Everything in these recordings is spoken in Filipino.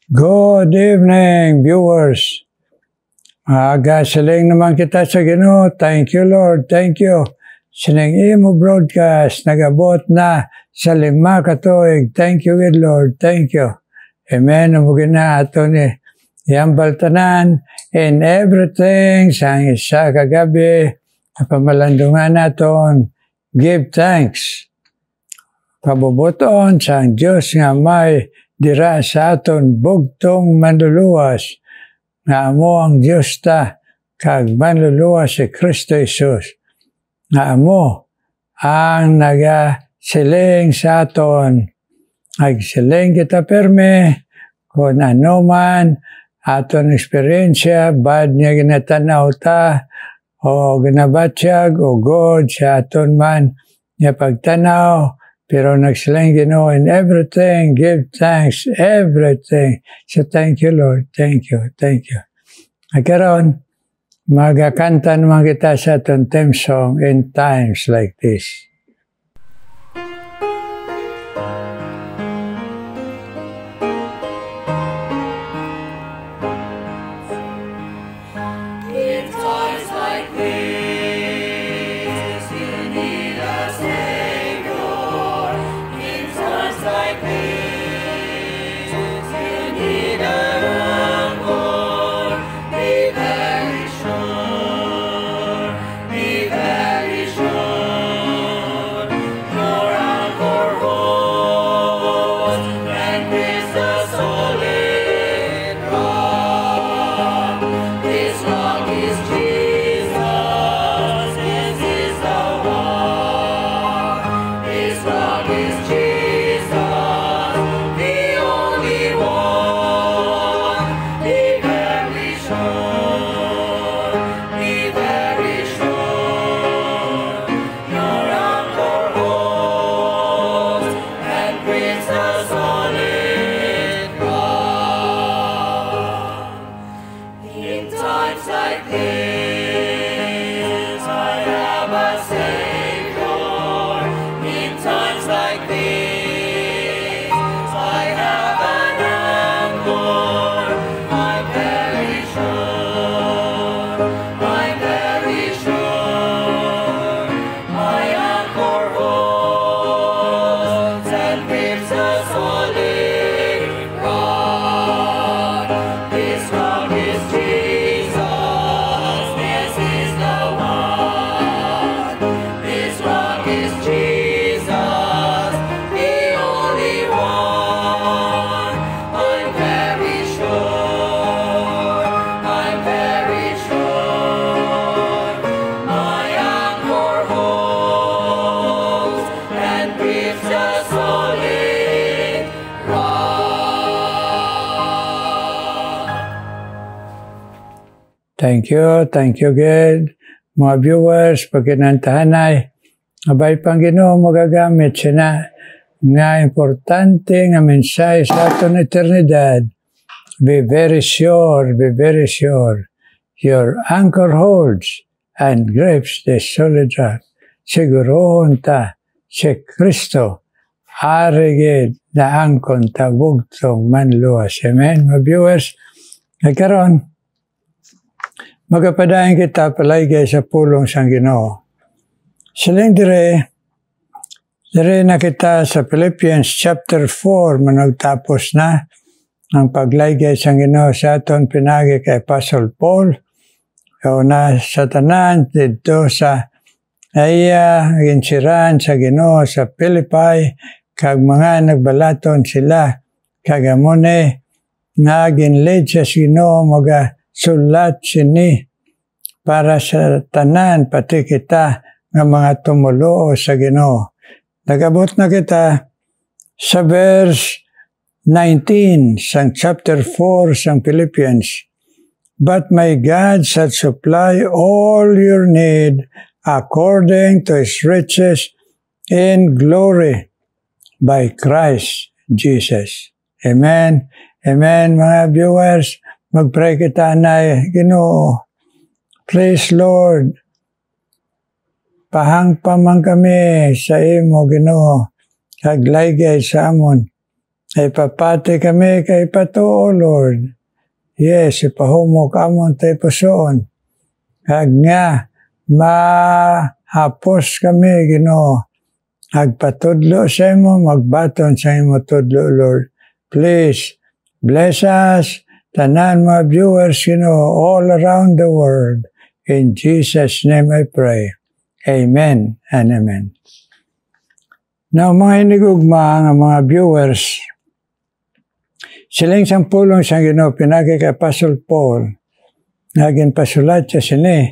Good evening, viewers. Agasaling naman kita sa Ginoo. Thank you, Lord. Thank you. Sining imo broadcast, nagabot na sa 5 katuig. Thank you, good Lord. Thank you. Amen. Namugin na ato ni Yambal tanan in everything sa isa kagabi. Pamalandungan naton. Give thanks. Pabubuton sa Diyos nga may dira sa aton bugtong manluluwas nga amo ang Diyos ta kag manluluwas si Kristo Jesus nga amo ang nagasiling sa aton agsiling kita perme kung ano man aton eksperyensya bad niya ginatanaw ta o ginabatyag o good sa aton man niya pagtanaw. Pero nagsilang Ginoo in everything, give thanks, everything. So thank you, Lord. Thank you, thank you. Karon, magakanta naman kita sa itong theme song in times like this. Thank you, God. Mga viewers, pagkinantahanay, abay pang Ginoo magagamit siya nga importante nga mensahe sa aton eternidad. Be very sure, your anchor holds and grips the solid rock. Sigurohon ta, si Kristo, arigid na angkon ta bugtong manluwas. Amen, mga viewers. Nagkaroon, magapadahin kita paligay sa pulong sang Ginoo. Siling dire na kita sa Philippians chapter 4, managtapos na ang paglaygay sang Ginoo sa aton pinagi kay Apostle Paul. O na sa tanan dito sa ginsiran sa Ginoo sa Philippi, kag mga nagbalaton sila, kag amone nga ginlead sa Ginoo mga sulat sini para sa tanan pati kita nga mga tumulo sa Ginoo. Nagabot na kita sa verse 19 sang chapter 4 sang Philippians. But my God shall supply all your need according to His riches in glory by Christ Jesus. Amen. Amen, mga viewers. Mag-pray kita na Ginoo. Praise Lord. Pahangpaman kami sa imo Ginoo. Kaglaygay sa amon. ay papati kami kay Patuo, Lord. Yes, ipahumok amon tayo pusoon. Kag nga, mahapos kami, Ginoo. Agpatudlo sa imo, magbaton sa imo tudlo, Lord. Please, bless us, tanan mga viewers, Ginoo, all around the world. In Jesus' name I pray. Amen and amen. Now, mga hinigugma, mga viewers, siling sampulong sa Ginoo pinagi kay Apostle Paul, naging pasulat siya sini,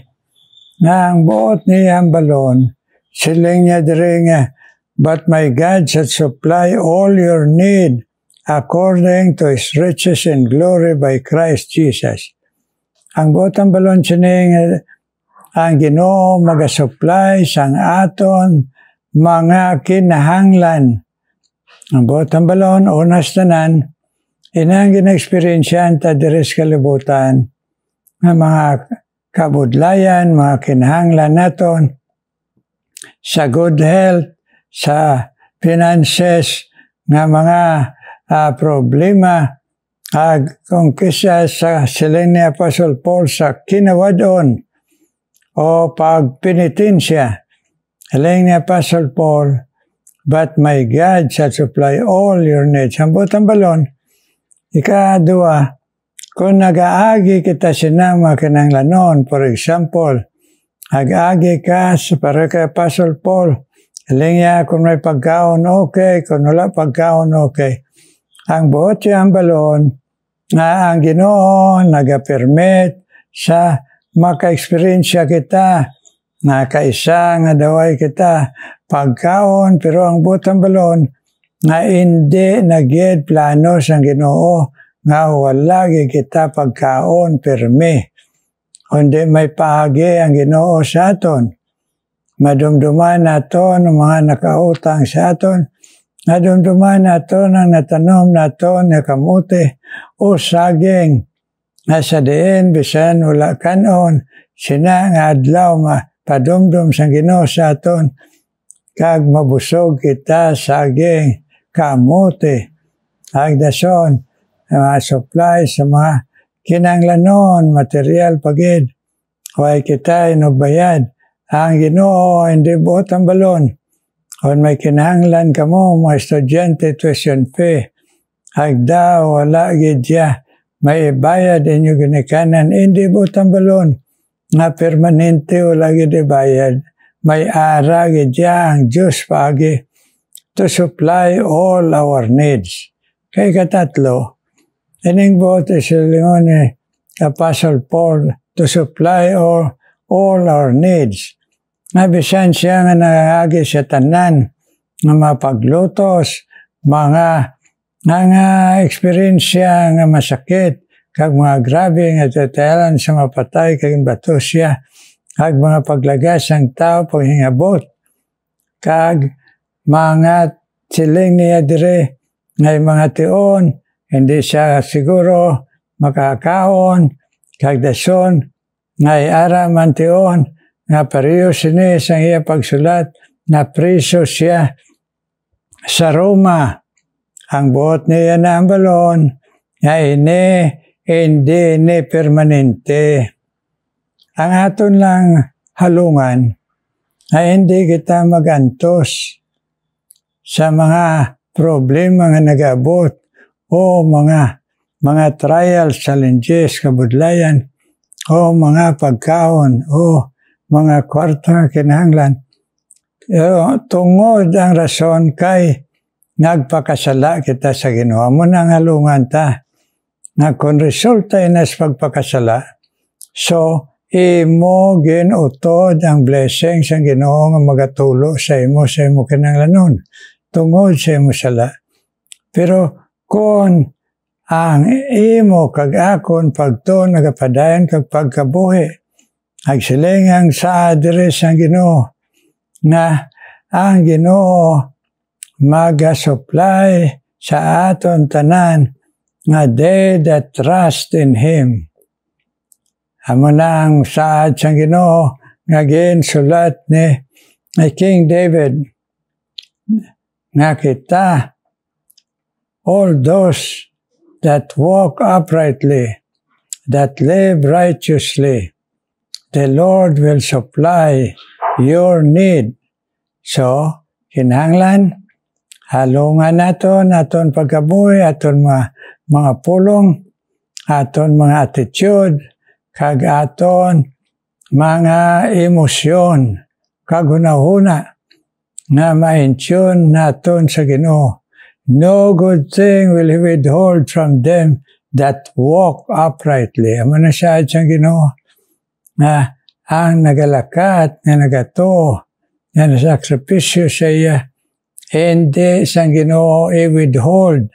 na ang buot niya ang balon, siling niya diri nga, but my God shall supply all your need according to His riches and glory by Christ Jesus. Ang buot ang balon sini nga, ang Ginoo mag-supply sang aton mga kinahanglan. Ang buot ang balon, unas tanan, inang gina-experiensyan ta diris kalibutan ng mga kabudlayan, mga kinahanglan naton sa good health, sa finances, nga mga problema, kung kisa sa siling ni Apostle Paul sa kinawadon o pagpinitensya. Siling ni Apostle Paul, but my God shall supply all your needs. Ang butang balon, ikadua, kung nag-aagi kita sinama kinanglanon, for example, ag-agi ka para kay Apostle Paul, siling niya kung may pagkaon, okay, kung wala pagkaon, okay. Ang buot siyang balon, na ang Ginoo nag-permit sa maka-experiensya kita, na kaisa nga daway kita pagkaon, pero ang butang balon, na hindi nagyed plano sa Ginoo, nga wala kita pagkaon, permi. Kundi may paagi ang Ginoo sa aton. Madumduman naton ang mga nakautang sa aton, nadumduman naton ang natanom naton na kamuti o saging, na sa diin bisan wala kanon, sina nga adlaw padumdum sa Ginoo sa aton, kag mabusog kita saging, kamuti, agdason, mga supply sa mga kinanglanon, material pagid, huwag kita inubayad. Ang Ginoo hindi buot ang balon. Kung may kinahanglan ka mo, mga estudyante, tuition fee, hagda wala gidya, may ibayad inyo ginikanan, hindi buot ang balon. Nga permanente wala gidibayad, may ara gidya ang Diyos pagi to supply all our needs. Kay katatlo, ining buot isilingon ni Apostle Paul to supply all our needs. Nabisan siya nga nangagi sa tanan, nga mapaglutos, mga experience siya nga masakit, kag mga grabe nga tatayalan sa mapatay, kag bato siya, kag mga paglagas ang tao, paghingabot, kag mga siling niya dire, ngay mga tion, hindi siya siguro makakaon, kag dason, ngay ara man tion, nga pareho sini sa iya pagsulat, na priso siya sa Roma. Ang buot niya na ang balon, nga hindi permanente. Ang aton lang halungan, ay hindi kita magantos sa mga problema nga nag-abot o mga trials, challenges, kabudlayan, o mga pagkaon, o mga kwarta kinahanglan. Tungod ang rason kay nagpakasala kita sa Ginoo. Mo nang halungan ta na kung resulta inas pagpakasala, so imo ginutod ang blessing sa Ginoo nga magatulo sa imo kinahanglanon tungod sa imo sala. Pero kung ang imo kag akon pagtuon nagapadayon kag pagkabuhi, agsiling ang sa address ang Ginoo, na ang Ginoo mag-supply sa aton tanan, nga they that trust in Him. Amo na ang saad sa Ginoo, nga ginsulat ni King David, nga kita, all those that walk uprightly, that live righteously, the Lord will supply your need. So, kinahanglan, halungan aton pagkabuhi, aton mga pulong, aton mga attitude, kag aton mga emosyon, kag hunahuna, na ma-intune naton sa Ginoo. No good thing will He withhold from them that walk uprightly. Amo na siya siyang Ginoo na ang nagalakat, na nagato, na nasakripisyo sa iya, hindi siyang Ginoo i-withhold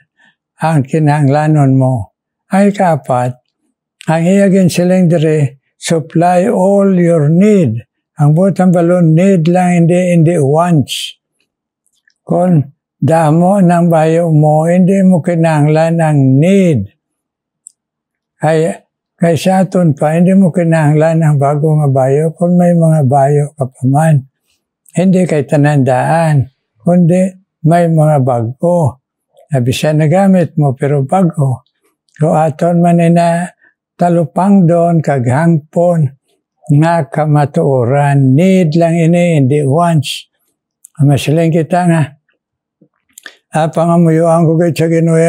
ang kinahanglanon mo. Ang ikapat, ang iyagin silang dire, supply all your need. Ang butang balon, need lang, hindi wants. Kung damo ng bayo mo, hindi mo kinahanglan ang need. Kay sa aton pa, hindi mo kinahanglan ang bago nga bayo. Kung may mga bayo ka pa man, hindi kay tanandaan, kundi may mga bago. Bisa nagamit mo, pero bago. Kung aton man na talupang doon, kaghangpon, nga kamatuoran, need lang ini, hindi wants. Masiling kita nga, pangamuyuan ko kayo sa Ginoo,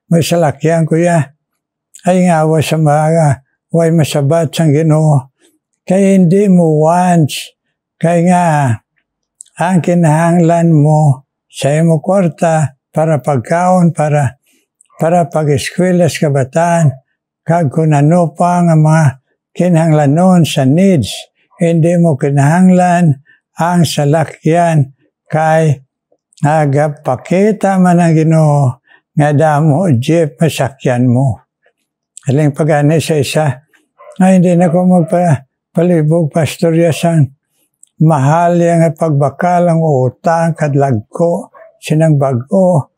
may salakyan ko ya. Ay nga awa sa mga, way masabat sa Ginoo. Kaya hindi mo wants. Kaya nga, ang kinahanglan mo sa imo kwarta para pagkaon, para pag-eskwela sa kabataan, kag kung ano pa nga mga kinahanglan noon sa needs, hindi mo kinahanglan ang salakyan kay nagapakita man ang Ginoo nga damo jeep masakyan mo. Aling pagani sa isa, hindi na ko magpalibog pastorya sang mahal yang pagbakal ang utang kadlagko sinang bago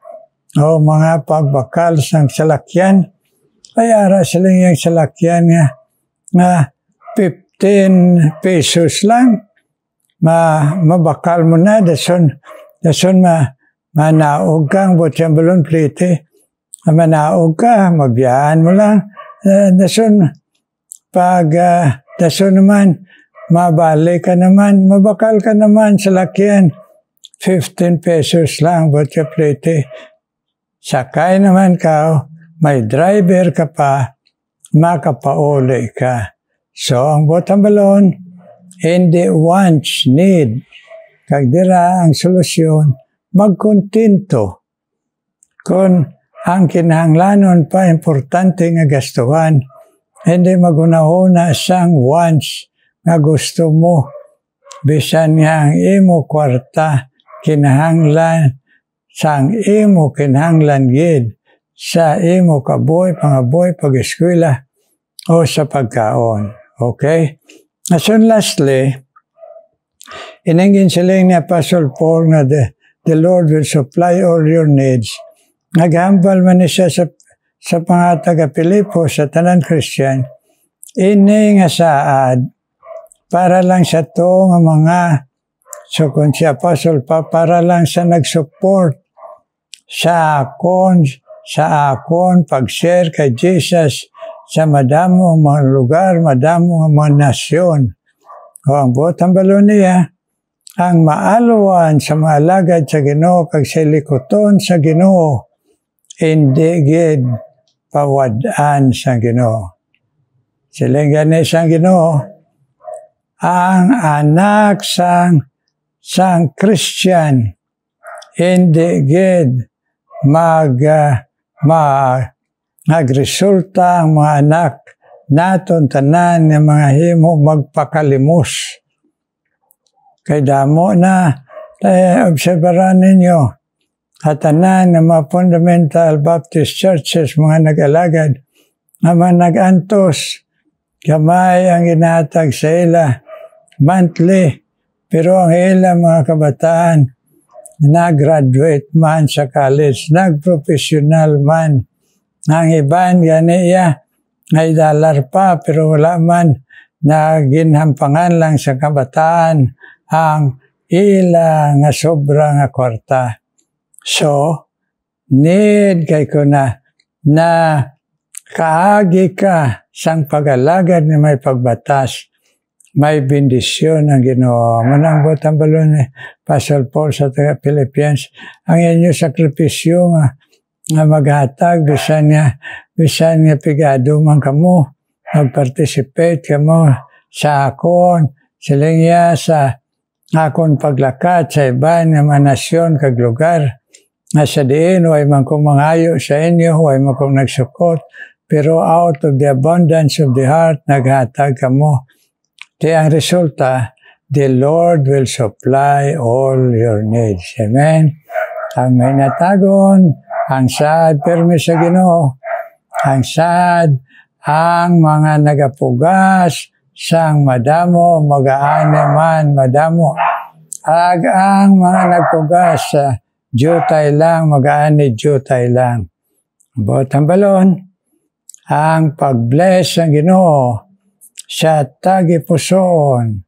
o mga pagbakal sang salakyan. Bayara sila yung salakyan nga 15 pesos lang. Mabakal mo na, dason manaog kang butyang balon plite. Manaog ka, mabiyaan mo lang. Dason naman, mabalik ka naman, mabakal ka naman sa lakyan. 15 pesos lang butyang plite. Sakay naman ka, may driver ka pa, makapauli ka. So, ang butang balon, hindi wants, need. Kag dira ang solusyon, magkontinto. Kung ang kinahanglanon pa importante nga gastuhan, hindi magunahuna sang wants nga gusto mo. Bisan nga ang imo kwarta, kinahanglan, sang imo kinahanglan gid sa imo kaboy, pangaboy, pag-eskwela o sa pagkaon. Okay? So lastly, inangin sila ni Apostle Paul nga the Lord will supply all your needs. Naghambal man siya sa pangataga Pilipo sa tanan Christian, ini nga saad para lang sa to nga mga so kung si Apostle pa para lang sa nag-support sa akon pag-share kay Jesus sa madamo mga lugar, madamo mga nasyon. O ang botang balon niya, ang maaluan sa mga alagad sa Ginoo kag sa likuton sa Ginoo, hindi gid pawadaan sa Ginoo. Siling gani sa Ginoo, ang anak sang Christian, hindi gid nagresulta ang mga anak naton tanan ng mga himo magpakalimos. Kay damo na obserbaran ninyo at tanan ng mga fundamental Baptist churches, mga nag-alagad, mga nag-antos, gamay ang inatag sa ila monthly, pero ang ila mga kabataan nag-graduate man sa college, nag-professional man. Ang iban, gani iya, ngay dollar pa, pero wala man na ginhampangan lang sa kabataan ang ila nga sobra nga kwarta. So, need kay ko na kaagi ka sang pag-alagad ni may pagbatas, may bendisyon ang Ginoo. Manang butang balon ni Pastor Paul sa taga Philippians, ang inyo sakripisyo nga maghatag, bisan niya pigado man kamo, mag-participate kamo sa akon, siling niya sa akon paglakat sa iban nga manasyon kag lugar. Nga sa diin, huwag man kong mangayo sa inyo, huwag man kong nagsukot, pero out of the abundance of the heart, naghatag kamo. Di ang resulta, the Lord will supply all your needs. Amen? Ang may natagon, ang sad, pero may sa Ginoo, ang sad, ang mga nagapugas, sang madamo, magaane man, madamo. Ang mga nagpugas sa jutay lang, magaane jutay lang. Botang balon, ang pag-bless ang Ginoo sa tagipusoon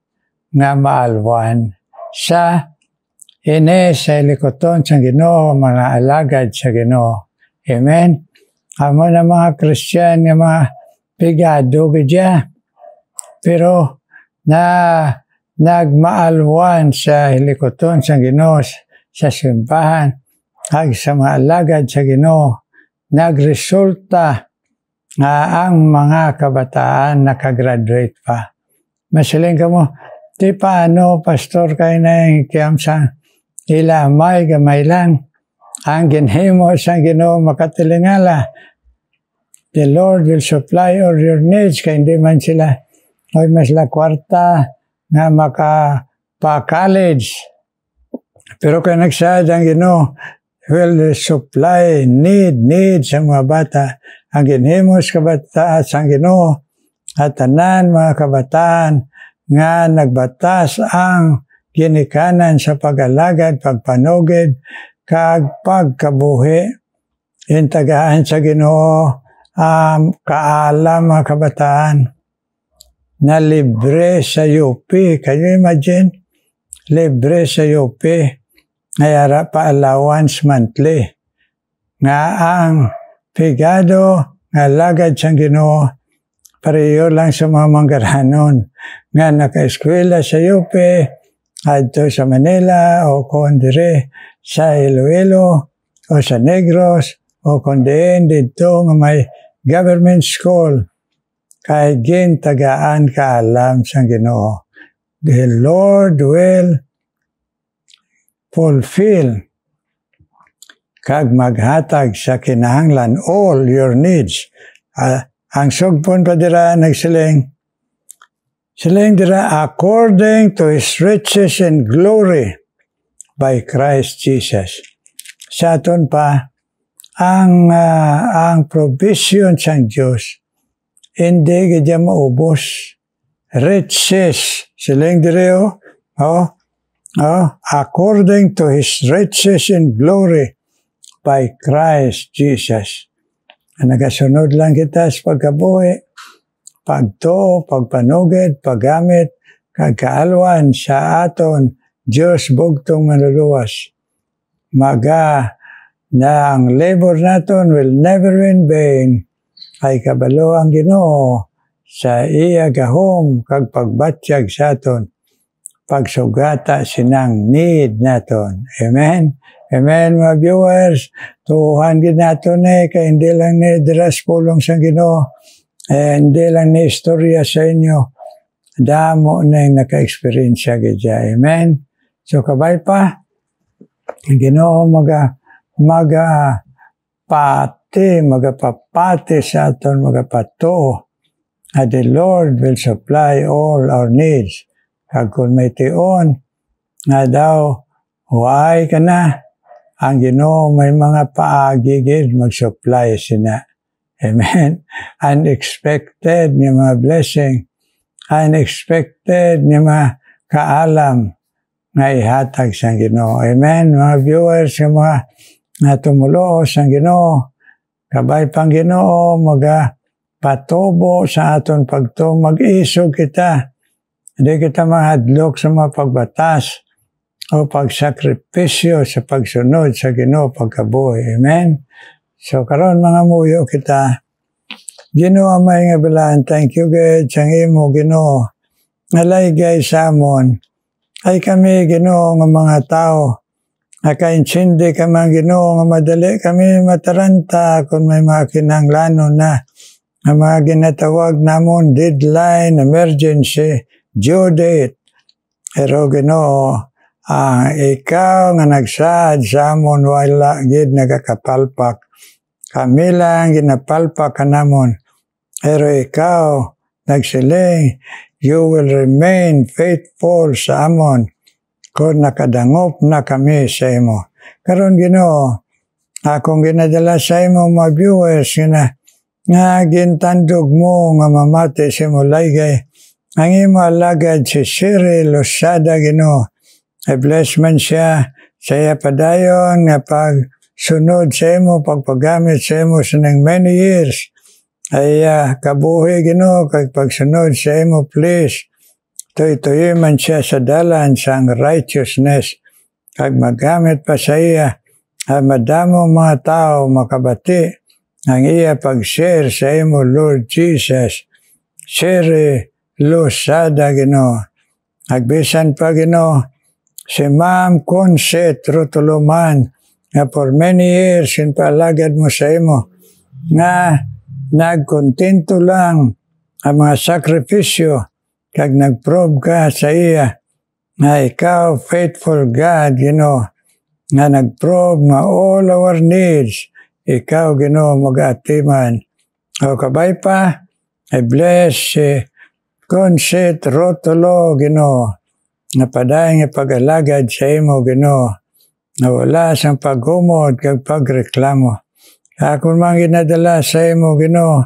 nga maalwan sa sa likoton sa Ginoo, mga alagad sa Ginoo. Amen? Amo na mga Kristiyan nga mga pigado gadya, pero nagmaalwan sa likoton sa Ginoo, sa simbahan, ag sa mga alagad sa Ginoo, nagresulta nga ang mga kabataan nakagraduate pa. Masiling ka mo, di paano, pastor, kayo na yung kiyamsang ilamay, gamay lang. Ang ginhimo sa Ginoo makatilingala. The Lord will supply all your needs, kaya hindi man sila, o mas la kwarta, nga makapa-college. Pero kaya nagsad ang Ginoo, will supply need sa mga bata. Ang ginhimos kabataan sa Ginoo at tanan mga kabataan nga nagbatas ang ginikanan sa pag-alagad, pagpanugid, kag pagkabuhi. Intagaan sa Ginoo kaalam mga kabataan na libre sa UP. Can you imagine? Libre sa UP. Ngayara pa allowance monthly. Nga ang pigado nga lagad sa Ginoo pareho lang sa mga manggaranon nga naka-eskwela sa UP adto sa Manila o kung dire sa Iloilo o sa Negros o kung diin dito nga may government school kay gintagaan kaalam sa Ginoo. The Lord will fulfill kag maghatag sa kinahanglan all your needs. Ang sugpon pa dira nagsiling dira according to His riches and glory by Christ Jesus. Sa aton pa ang provision sa Dios hindi gid maubos. Riches siling dira according to His riches and glory by Christ Jesus. Nagasunod lang kita sa pagkabuhi, pagtuo, pagpanugid, paggamit, kagkaalwan sa aton Diyos bugtong manluluwas. Maga na ang labor naton will never in vain. Ay kabalo ang Ginoo sa iya gahom kag pagbatyag sa aton. Pagsugata sinang need naton. Amen? Amen, mga viewers. Tuhan gid naton kay hindi lang ni diras pulong sa Ginoo. Hindi lang ni istorya sa inyo. Damo na yung naka-experience siya gid. Amen? So kabay pa, Ginoo magapapati sa aton magapatuo. The Lord will supply all our needs. Kag kung may tion, nga daw, huwag ka na. Ang Ginoo may mga paagigid mag-supply sina. Amen. Unexpected niya mga blessing. Unexpected niya mga kaalam nga ihatag sa Ginoo. Amen. Mga viewers, yung mga natumulo sa Ginoo, kabay pang Ginoo, patubo sa aton pagtuo, mag-isog kita. Hindi kita mahadlok sa mga pagbatas. o pagsakripisyo sa pagsunod sa Ginoo pagkabuhi. Amen? So karon mga muyo kita, Ginoo may nga bilaan, thank you God sa imo Ginoo. Nalay guys sa amon, ay kami Ginoo nga mga tao, nakaintindi ka man Ginoo nga madali kami mataranta kung may mga kinahanglanon na ang mga ginatawag namon deadline, emergency, due date. Pero Ginoo, ikaw nga nagsaad sa amon wala gid nagakapalpak. Kami lang ginapalpak ka namon. Pero ikaw nagsiling, you will remain faithful sa amon kung nakadangop na kami sa imo. Karon Ginoo, akong ginadala sa imo mga viewers nga gintandog mo nga mamati sa imo laygay. Ang imo alagad si Siri Losada Ginoo. I-bless man siya sa iya padayon nga pagsunod sa imo, pagpagamit sa imo sa nang many years. Ay kabuhi Ginoo kag pagsunod sa imo please. Tuy-tuy man siya sa dalan sang righteousness. Kag magamit pa sa iya madamo mga tao makabati ang iya pag-share sa imo Lord Jesus. Siri Losada Ginoo. Agbisan pa Ginoo si Ma'am Conset Rotoloman nga for many years sinpalagad mo sa imo nga nagkontento lang ang mga sakripisyo kag nagprove ka sa iya nga ikaw faithful God Ginoo nga nagprove nga all our needs ikaw Ginoo mag-atiman. O kabay pa I bless si Conset Rotolo Ginoo na padayon nga pag-alagad sa imo Ginoo na wala sang paghumod kag pagreklamo. Akon man ginadala sa imo Ginoo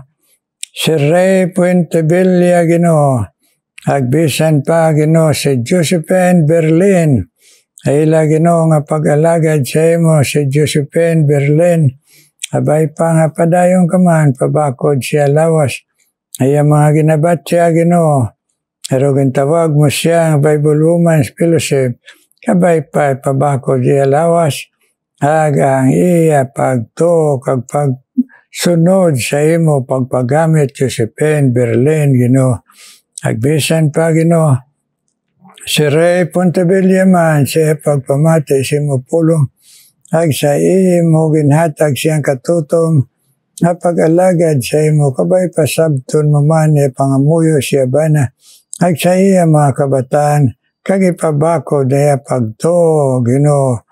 si Ray Puentevilla Ginoo. Agbisan pa Ginoo si Josephine Berlin. Ayla Ginoo nga pag-alagad sa imo si Josephine Berlin. Abay pa nga padayon ka man pabakod siya lawas. Ay mga ginabat siya Ginoo. Pero gintawag mo siya ang Bible Women's Fellowship. Kabay pa pabakod siya lawas. Ang iya pagto kag pagsunod sa imo pagpagamit Josephine Berlin Ginoo. Agbisan pa Ginoo si Ray Puentevilla man siya pagpamati sa imo pulong. Ag sa imo ginhatag siyang katutom na pag-alagad sa imo kabay pasabton mo man pangamuyo siya bana. Ag sa iya mga kabataan kag ipabako daya pagto Ginoo.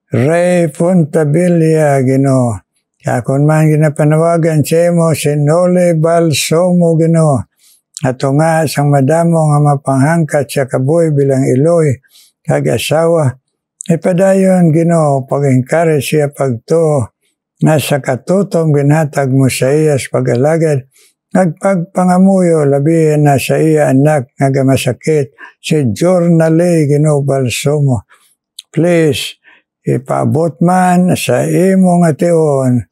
Ray Puentevilla Ginoo. Kakon man ginapanawagan sa imo si Noli Balsomo Ginoo. Ato nga sang madamo nga mapanghangkat sa kabuhi bilang iloy kag asawa. Ipadayon Ginoo pag-encourage siya pagto nga sa katutom ginhatag mo sa iya sa pag-alagad. Nagpagpangamuyo labi na sa iya anak nga gamasakit si Jornale Ginoo Balsomo. Please ipaabot man sa imo nga tion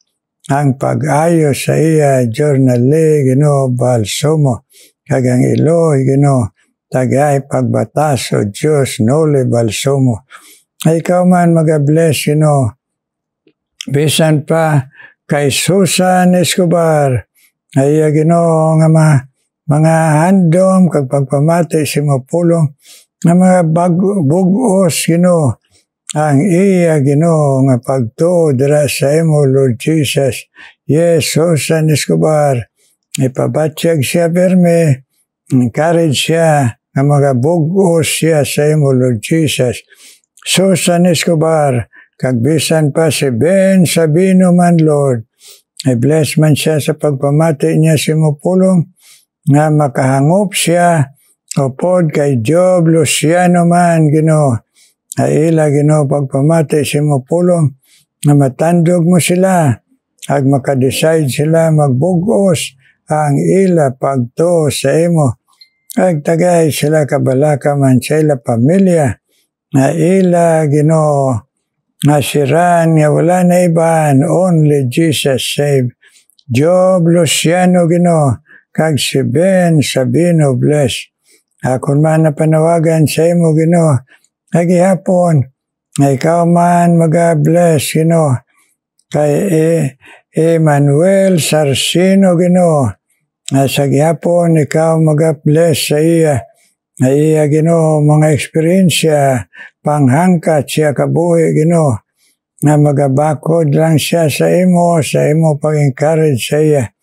ang pag-ayo sa iya Jornale Ginoo Balsomo kag ang iloy Ginoo tagay pagbatas o Dios Noli Balsomo. Ay ikaw man mag-bless Ginoo. Bisan pa kay Susan Escobar ay Ginoo nga mga handom kag pagpamati sa imo pulong nga mga bugos Ginoo ang iya Ginoo nga pagtuo dira sa imo Lord Jesus. Yes, Susan Escobar ipabatyag siya perme, encourage siya nga mga bugos siya sa imo Lord Jesus. Susan Escobar kag bisan pa si Ben Sabino man Lord. I-bless man siya sa pagpamati niya sa imo pulong nga makahangop siya upod kay Job Luciano man Ginoo. Aila Ginoo pagpamati sa imo pulong nga matandog mo sila ag makadecide sila magbugos ang ila pagto sa imo. Ag tagay sila kabalaka man sa ila pamilya nga ila Ginoo nga siran nga wala na iban only Jesus save. Job Luciano Ginoo kag si Ben Sabino bless. Akon man na panawagan sa imo Ginoo Kagihapon, ikaw man mag-bless, kay Emmanuel Sarsino, sa gihapon, ikaw mag-bless sa iya, mga eksperyensya, panghangkat siya kabuhi, na magabakod lang siya sa imo pag-encourage sa iya.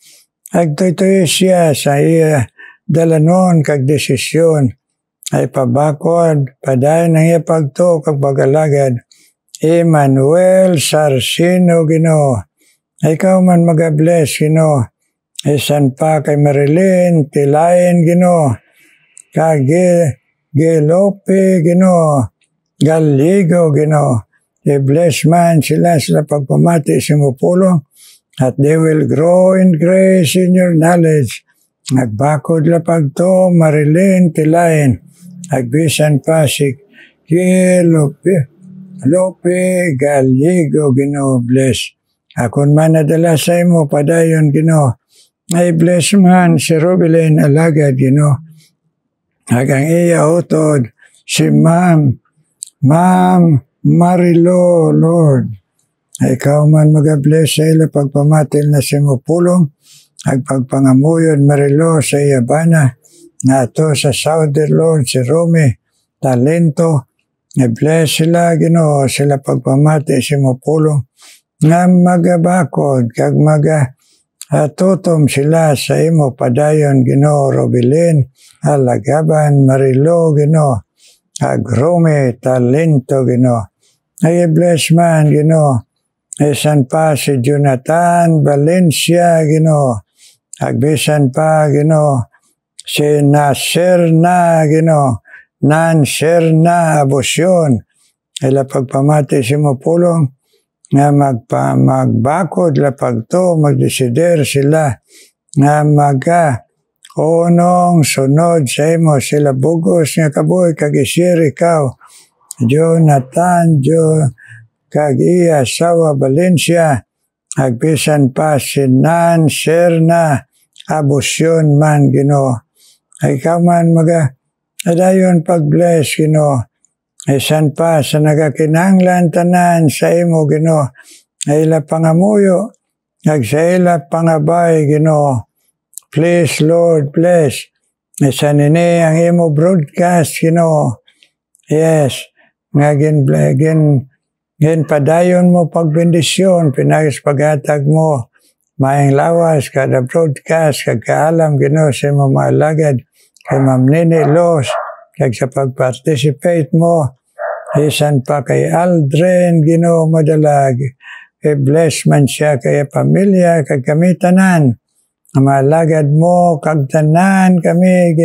Agtoy-toy siya sa iya dalanon kag desisyon, ay pabakod, padayon ng iya pagto kag pagalagad. Emmanuel Sarsino, ikaw man mag-bless, isan pa kay Marilyn Tilayan, kag Gelope, Galigo, i-bless man sila pagpamati sa pulong, at they will grow in grace in your knowledge. Nagbakod la pagto Marilyn Tilayan, agbisan pa si Gelope Galigo, bless. Akon man nadala sa imo padayon, ay bless man si Rubilin Alagad, Hagang iya utod si Ma'am Marilo, Lord. Ikaw man mag-bless sa ila pagpamatil na simupulong, agpagpangamuyon Marilo sa iya bana, nga to sa Saudi, Lord, si Rumi, talento, i-bless sila, sila pagpamati simupulong, nga magabakod, kag tutom sila sa imo padayon, Robilin, Alagaban, Marilo, Agrome, talento, ay bless man, isan pa si Jonathan Valencia, agbisan pa, si Nasir na, Abosyon, ila pagpamati si mo pulong, nga magbakod la pagto, magdesider sila, nga unong sunod sa imo sila bugos nga kaboy kag-isir ikaw Jonathan kag iya sawa Valencia, agbisan pa si Nan Serna Abosyon man, ikaw man adayon pag-bless, isan pa sa nagakinanglan tanan sa imo, ila pangamuyo ag sa ila pangabay, please, Lord, bless. Isa nini ang imo broadcast, Yes. Nga gin padayon mo pagbendisyon, pinagis paghatag mo, maing lawas, kada broadcast, kag kaalam, sa imo maalagad, kay Ma'am Nini Los, kag sa pag-participate mo, isan pa kay Aldrin, madalag, bless man siya kay pamilya, kag kami tanan, malagad mo, kag tanan kami,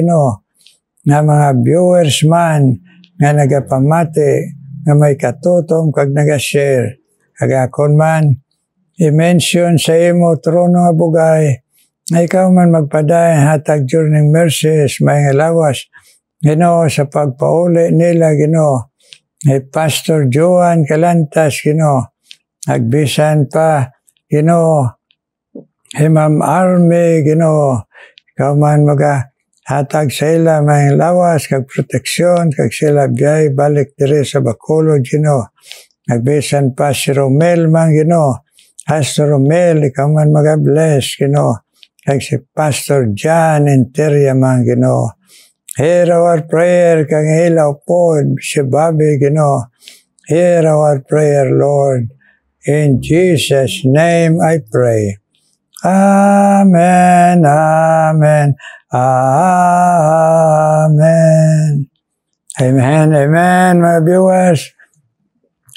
nga mga viewers man, nga nagapamati, nga may katutom, kag nagashare. Kag akon man, i-mention sa imo trono nga bugay, nga ikaw man magpaday, hatag journey mercies, may lawas, sa pagpauli nila, Pastor Joan Calantas, agbisan pa, Ma'am Army, ikaw man hatag sa ila may lawas, kag proteksyon, kag sila biyay balik dire sa Bacolod, agbisan pa si Romel man, Pastor Romel, ikaw man bless, kag si Pastor John Interia man, hear our prayer, kag ilaw po, si Bobby, hear our prayer, Lord, in Jesus' name I pray. Amen, amen, amen. Amen, amen, mga viewers.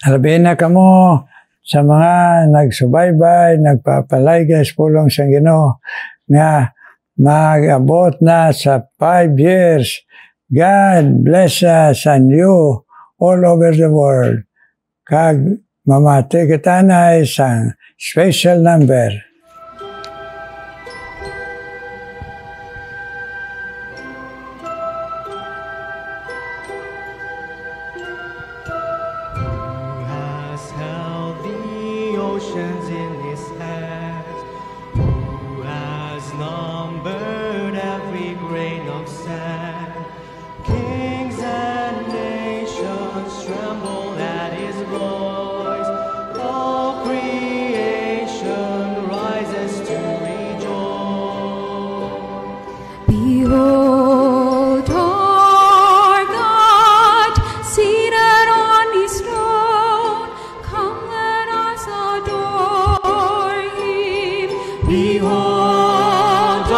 Alabihin na kamo sa mga nagsubaybay, nagpapalaygas pulong sa Ginoo, nga mag-abot na sa 5 years. God bless us and you all over the world. Kag mamati kita na isang special number. Oceans in his hands, who has numbered every grain of sand, kings and nations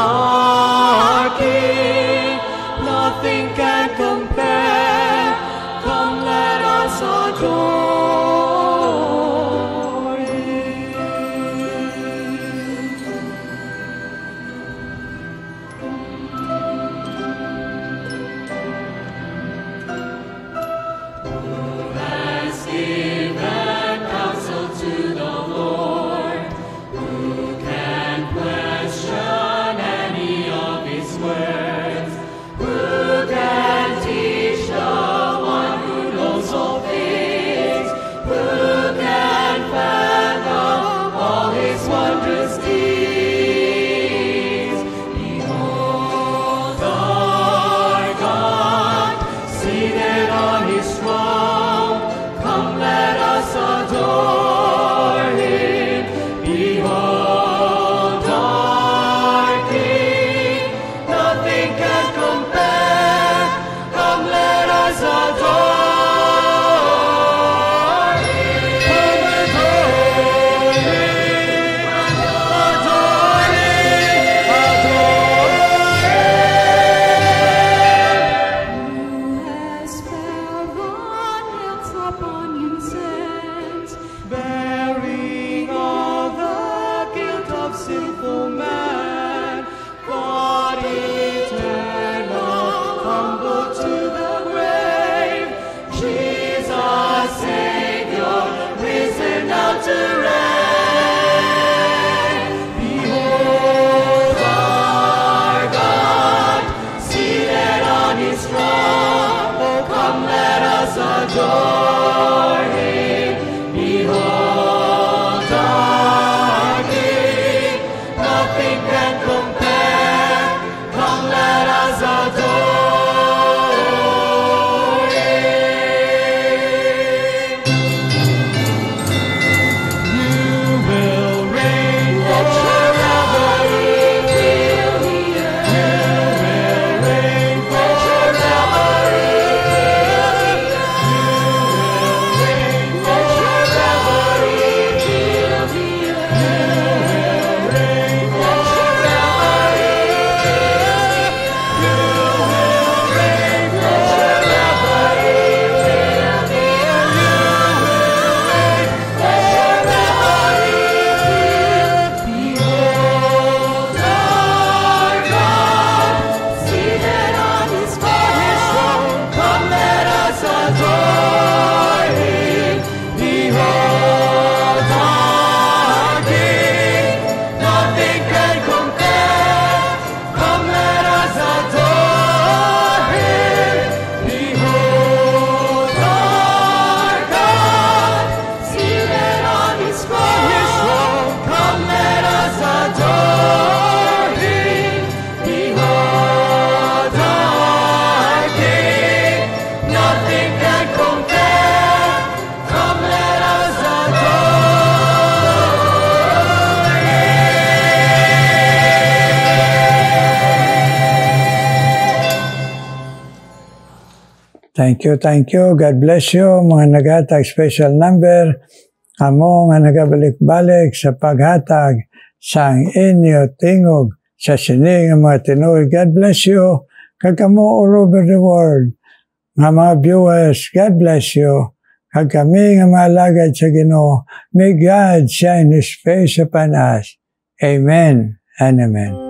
our King. Nothing can compare. Come, let us adore Him. Who has given counsel to the Lord? Who can question any of His words? Who can teach the one who knows all things? Who can fathom all His wondrous deeds? Behold our God, seated on His throne. Come, let us adore Him. Behold our King. Nothing can compare. Come, let us adore Him. Come, adore Him. Adore Him. Adore Him. Who has fair nails upon His hands, bearing all the guilt of sinful man? God eternal, humble to the grave, Jesus Savior, risen now to reign. Behold our God, seated on His throne. Oh, come, let us adore Him. Behold our King. Nothing can compare. Come, let us adore Him. You will reign forever. You will reign forever. Thank you, thank you. God bless you, mga naghatag special number. Amo nga nagabalik-balik sa paghatag sa inyo tingog sa sining nga mga tinuoy. God bless you. Kagamo all over the world. Nga mga viewers, God bless you. Kag kami nga mga alagad sa Ginoo, may God shine His face upon us. Amen and amen.